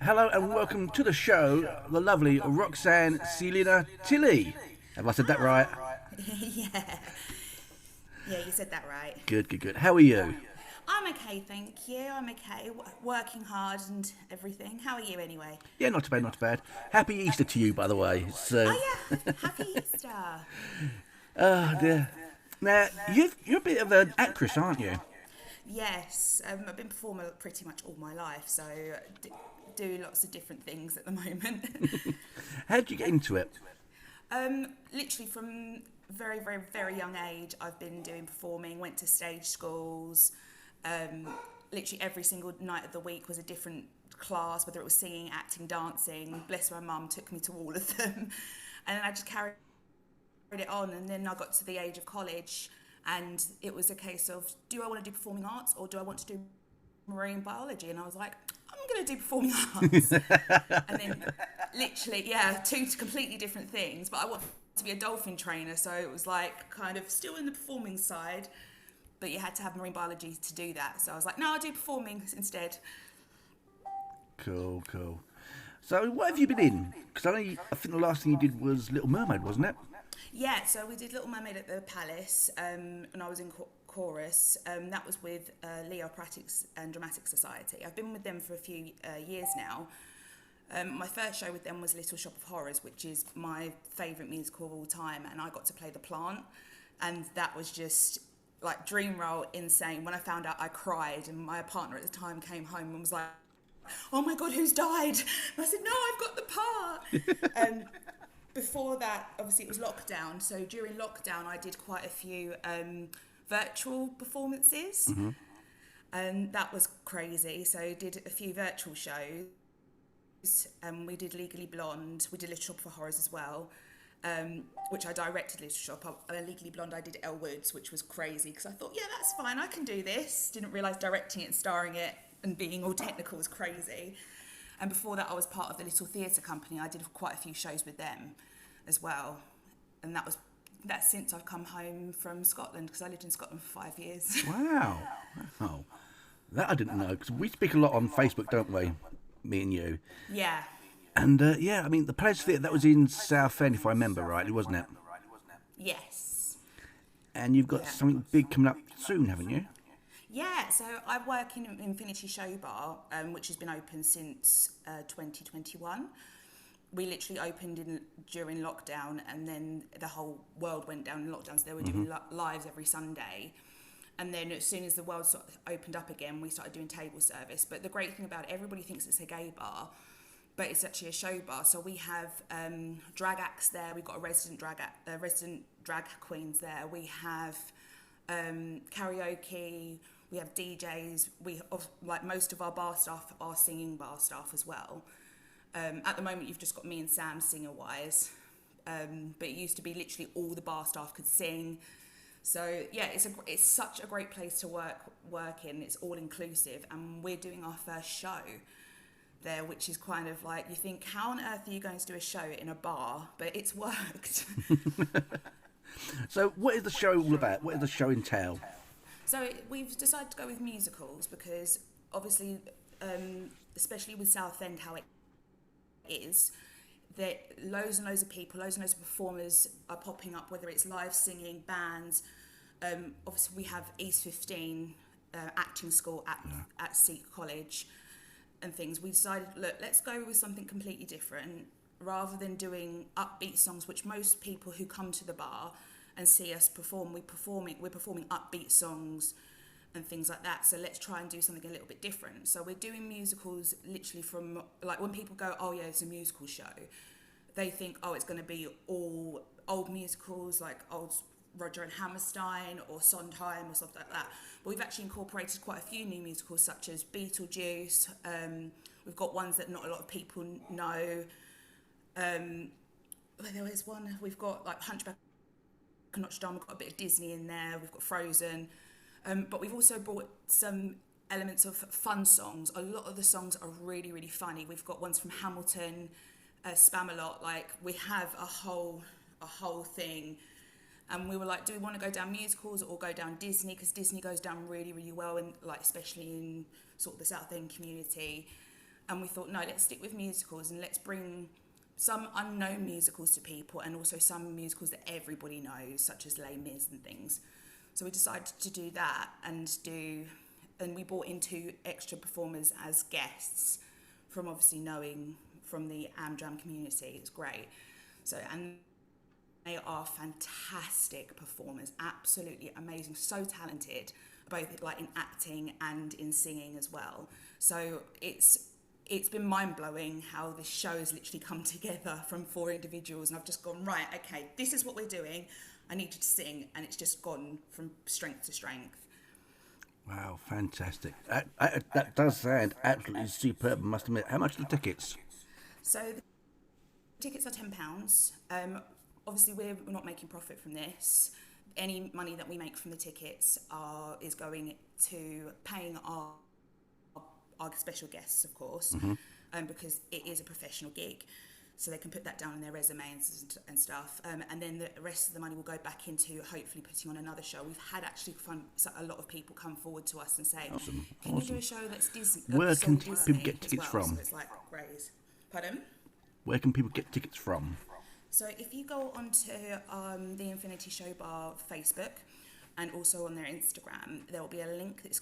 Hello and welcome to the show, the lovely Roxanne Sealina Tilly. Have I said that right? Yeah, yeah, you said that right. Good, good, good. How are you? I'm okay, thank you. I'm okay. Working hard and everything. How are you anyway? Yeah, not too bad, not too bad. Happy Easter to you, by the way. Oh yeah, happy Easter. Oh dear. Now, you're a bit of an actress, aren't you? Yes, I've been performing pretty much all my life, so do lots of different things at the moment. How did you get into it? Literally from very, very, very young age, I've been doing performing. Went to stage schools. Um, Literally every single night of the week was a different class, whether it was singing, acting, dancing. Bless my mum, took me to all of them, and then I just carried it on. And then I got to the age of college, and it was a case of, do I want to do performing arts or do I want to do marine biology? And I was like, I'm going to do performing arts. And then literally, yeah, two completely different things, but I wanted to be a dolphin trainer, so it was like kind of still in the performing side, but you had to have marine biology to do that. So I was like, no, I'll do performing instead. Cool, cool. So, what have you been in? Because I think the last thing you did was Little Mermaid, wasn't it? Yeah, so we did Little Mermaid at the Palace, and I was in chorus. That was with Leo Pratics and Dramatic Society. I've been with them for a few years now. My first show with them was Little Shop of Horrors, which is my favourite musical of all time, and I got to play the plant, and that was just like dream role, insane. When I found out, I cried, and my partner at the time came home and was like, "Oh my God, who's died?" And I said, "No, I've got the part." Before that, obviously, it was lockdown. So during lockdown, I did quite a few virtual performances, and that was crazy. So I did a few virtual shows. We did Legally Blonde. We did Little Shop for Horrors as well, which I directed Little Shop. Legally Blonde, I did Elle Woods, which was crazy because I thought, yeah, that's fine, I can do this. Didn't realise directing it and starring it and being all technical was crazy. And before that, I was part of the Little Theatre Company. I did quite a few shows with them as well. And that's since I've come home from Scotland, because I lived in Scotland for 5 years. Wow. Wow. That I didn't know, because we speak a lot on Facebook, don't we? Me and you. Yeah. And yeah, I mean, the Palace Theatre, that was in Southend, if I remember rightly, wasn't it? Yes. And you've got Yeah. something big coming up soon, haven't you? Yeah, so I work in Infinity Showbar, which has been open since 2021. We literally opened during lockdown, and then the whole world went down in lockdown, so they were doing lives every Sunday. And then as soon as the world sort of opened up again, we started doing table service. But the great thing about it, everybody thinks it's a gay bar, but it's actually a show bar. So we have drag acts there. We've got a resident drag queens there. We have karaoke. We have DJs. Like most of our bar staff are singing bar staff as well. At the moment, you've just got me and Sam singer-wise, but it used to be literally all the bar staff could sing. So yeah, it's such a great place to work in. It's all inclusive, and we're doing our first show there, which is kind of like, you think, how on earth are you going to do a show in a bar? But it's worked. So, what is the show all about? What does the show entail? So we've decided to go with musicals because obviously, especially with Southend, how it is, that loads and loads of people, loads and loads of performers are popping up, whether it's live singing, bands. Obviously, we have East 15 acting school at Seek College and things. We decided, look, let's go with something completely different. Rather than doing upbeat songs, which most people who come to the bar and see us perform, we're performing upbeat songs and things like that. So let's try and do something a little bit different. So we're doing musicals literally from, like, when people go, oh yeah, it's a musical show, they think, oh, it's going to be all old musicals like old Roger and Hammerstein or Sondheim or something like that. But we've actually incorporated quite a few new musicals, such as Beetlejuice. We've got ones that not a lot of people know. There is one, we've got like Hunchback of Notre Dame, we've got a bit of Disney in there, we've got Frozen, but we've also brought some elements of fun songs. A lot of the songs are really, really funny. We've got ones from Hamilton, Spamalot, like we have a whole thing. And we were like, do we want to go down musicals or go down Disney? Because Disney goes down really, really well, in, like, especially in sort of the South End community. And we thought, no, let's stick with musicals and let's bring some unknown musicals to people, and also some musicals that everybody knows, such as Les Mis and things. So we decided to do that, and we brought in 2 extra performers as guests from obviously knowing from the Amdram community. It's great. So, and they are fantastic performers, absolutely amazing, so talented, both like in acting and in singing as well. So it's been mind-blowing how this show has literally come together from 4 individuals, and I've just gone, right, okay, this is what we're doing, I need you to sing, and it's just gone from strength to strength. Wow, fantastic. That does sound absolutely superb, I must admit. How much are the tickets? So the tickets are £10. Obviously, we're not making profit from this. Any money that we make from the tickets is going to paying our special guests, of course, because it is a professional gig. So they can put that down in their resumes and stuff. And then the rest of the money will go back into hopefully putting on another show. We've had actually a lot of people come forward to us and say, can you do a show that's Disney? Where can people get tickets from? So it's like, great. Pardon? Where can people get tickets from? So if you go onto the Infinity Showbar Facebook and also on their Instagram, there will be a link it's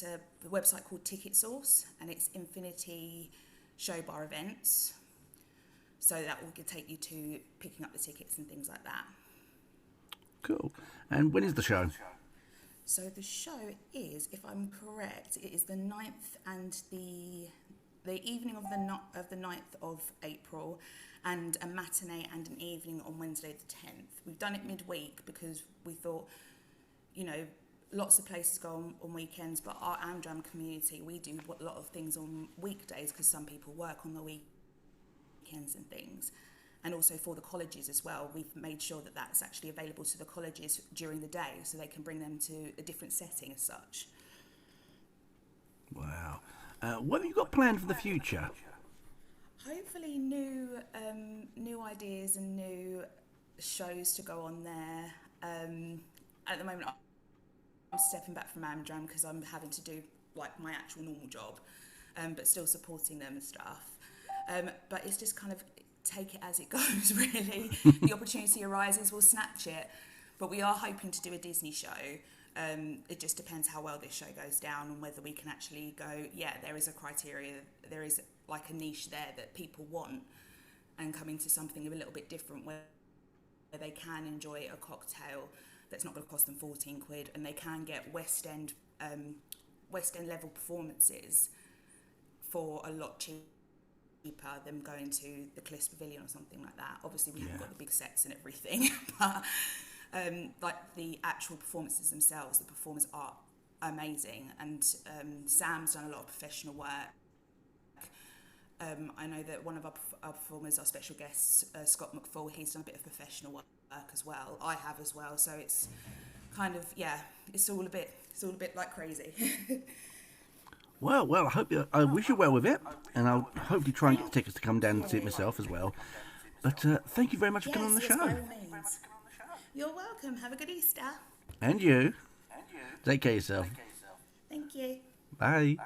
a website called Ticket Source, and it's Infinity Showbar events. So that will take you to picking up the tickets and things like that. Cool. And when is the show? So the show is, if I'm correct, it is the 9th and the evening of the 9th of April, and a matinee and an evening on Wednesday the 10th. We've done it midweek because we thought, lots of places go on weekends, but our Amdram community, we do a lot of things on weekdays because some people work on the weekends and things. And also for the colleges as well, we've made sure that that's actually available to the colleges during the day so they can bring them to a different setting as such. Wow. What have you got planned for the future? Hopefully new ideas and new shows to go on there. At the moment, I'm stepping back from Amdram because I'm having to do like my actual normal job, but still supporting them and stuff. But it's just kind of take it as it goes, really. The opportunity arises, we'll snatch it. But we are hoping to do a Disney show. It just depends how well this show goes down and whether we can actually go, yeah, there is a criteria, there is like a niche there that people want, and come into something a little bit different where they can enjoy a cocktail that's not going to cost them 14 quid, and they can get West End level performances for a lot cheaper than going to the Cliffs Pavilion or something like that. Obviously we haven't got the big sets and everything, but like the actual performances themselves, the performers are amazing, and Sam's done a lot of professional work. I know that one of our performers, our special guests, Scott McFall, he's done a bit of professional work as well. I have as well, so it's kind of, it's all a bit like crazy. Well, I wish you well with it, and I'll hopefully try and get the tickets to come down and see it myself as well. But thank you very much for coming on the show. By all means. You're welcome. Have a good Easter. And you. Take care of yourself. Thank you. Bye.